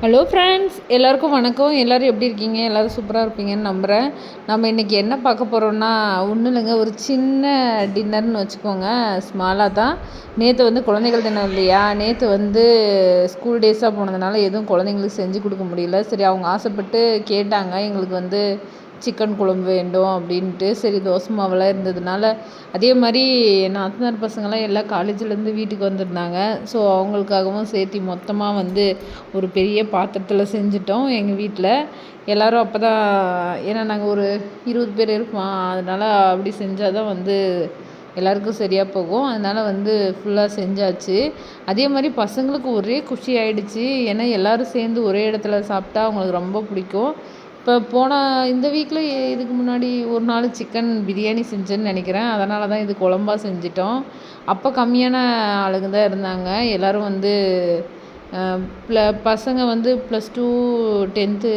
Hello friends, எல்லாருக்கும் வணக்கம். எல்லோரும் எப்படி இருக்கீங்க? எல்லோரும் சூப்பராக இருப்பீங்கன்னு நம்புகிறேன். நம்ம இன்றைக்கி என்ன பார்க்க போகிறோம்னா, ஒன்றும் இல்லைங்க, ஒரு சின்ன டின்னர்னு வச்சுக்கோங்க. ஸ்மாலாக தான். நேற்று வந்து குழந்தைகள் தினம் இல்லையா, நேற்று வந்து ஸ்கூல் டேஸாக போனதுனால எதுவும் குழந்தைங்களுக்கு செஞ்சு கொடுக்க முடியல. சரி, அவங்க ஆசைப்பட்டு கேட்டாங்க, எங்களுக்கு வந்து சிக்கன் குழம்பு வேண்டும் அப்படின்ட்டு. சரி, தோசை மாவெல்லாம் இருந்ததுனால, அதே மாதிரி நாத்தனார் பசங்களாம் எல்லாம் காலேஜிலேருந்து வீட்டுக்கு வந்திருந்தாங்க. ஸோ அவங்களுக்காகவும் சேர்த்து மொத்தமாக வந்து ஒரு பெரிய பாத்திரத்தில் செஞ்சிட்டோம் எங்கள் வீட்டில். எல்லோரும் அப்போ தான், ஏன்னா நாங்கள் ஒரு 20 பேர் இருப்போம், அதனால் அப்படி செஞ்சால் தான் வந்து எல்லாருக்கும் சரியாக போகும். அதனால் வந்து ஃபுல்லாக செஞ்சாச்சு. அதே மாதிரி பசங்களுக்கு ஒரே குஷி ஆகிடுச்சு. ஏன்னா எல்லோரும் சேர்ந்து ஒரே இடத்துல சாப்பிட்டா அவங்களுக்கு ரொம்ப பிடிக்கும். இப்போ இந்த வீக்கில் இதுக்கு முன்னாடி ஒரு நாள் சிக்கன் பிரியாணி செஞ்சேன்னு நினைக்கிறேன். அதனால தான் இது குழம்பா செஞ்சிட்டோம். அப்போ கம்மியான ஆளுங்க தான் இருந்தாங்க. எல்லோரும் வந்து பசங்க வந்து +2 10th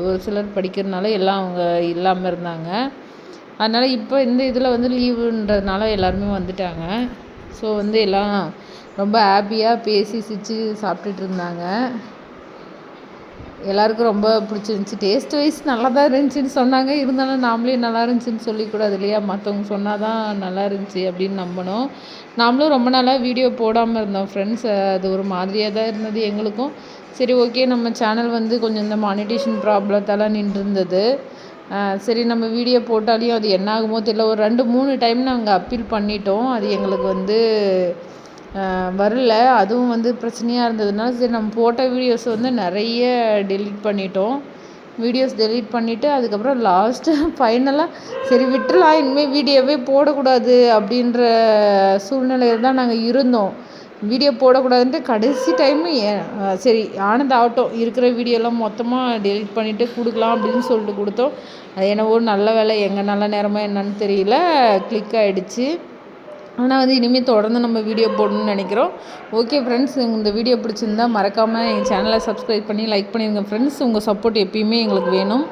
ஒரு சிலர் படிக்கிறதுனால எல்லாம் அவங்க இல்லாமல் இருந்தாங்க. அதனால் இப்போ இந்த இதில் வந்து லீவுன்றதுனால எல்லாருமே வந்துட்டாங்க. ஸோ வந்து எல்லாம் ரொம்ப ஹாப்பியாக பேசி சிரித்து சாப்பிட்டுட்டு இருந்தாங்க. எல்லாருக்கும் ரொம்ப பிடிச்சிருந்துச்சி. டேஸ்ட் வைஸ் நல்லா தான் இருந்துச்சுன்னு சொன்னாங்க. இருந்தாலும் நாமளே நல்லா இருந்துச்சுன்னு சொல்லிக்கூடாது இல்லையா? மற்றவங்க சொன்னால் தான் நல்லா இருந்துச்சு அப்படின்னு நம்பணும். நாமளும் ரொம்ப நாளாக வீடியோ போடாமல் இருந்தோம் ஃப்ரெண்ட்ஸ். அது ஒரு மாதிரியாக தான் இருந்தது எங்களுக்கும். சரி, ஓகே, நம்ம சேனல் வந்து கொஞ்சம் இந்த மானிட்டேஷன் ப்ராப்ளத்தால் நின்றுருந்தது. சரி, நம்ம வீடியோ போட்டாலையும் அது என்ன ஆகுமோ தெரியல. ஒரு 2-3 டைம் நாங்கள் அப்பீல் பண்ணிட்டோம். அது எங்களுக்கு வந்து வரல. அதுவும் வந்து பிரச்சனையாக இருந்ததுனால சரி, நம்ம போட்ட வீடியோஸ் வந்து நிறைய டெலீட் பண்ணிட்டோம். வீடியோஸ் டெலீட் பண்ணிவிட்டு அதுக்கப்புறம் லாஸ்ட்டு ஃபைனலாக சரி விட்டுறலாம், இனிமேல் வீடியோவே போடக்கூடாது அப்படின்ற சூழ்நிலையில் தான் நாங்கள் இருந்தோம். வீடியோ போடக்கூடாதுன்ட்டு கடைசி டைமு சரி ஆனந்த் ஆகட்டும், இருக்கிற வீடியோலாம் மொத்தமாக டெலீட் பண்ணிவிட்டு கொடுக்கலாம் அப்படின்னு சொல்லிட்டு கொடுத்தோம். அது என்னவோ நல்ல வேலை, எங்கள் நல்ல நேரமோ என்னன்னு தெரியல, கிளிக் ஆகிடுச்சு. ஆனால் வந்து இனிமேல் தொடர்ந்து நம்ம வீடியோ போடணும்னு நினைக்கிறோம். ஓகே ஃப்ரெண்ட்ஸ், இந்த வீடியோ பிடிச்சிருந்தா மறக்காமல் எங்கள் சேனலை சப்ஸ்கிரைப் பண்ணி லைக் பண்ணிடுங்க ஃப்ரெண்ட்ஸ். உங்கள் சப்போர்ட் எப்பயுமே எங்களுக்கு வேணும்.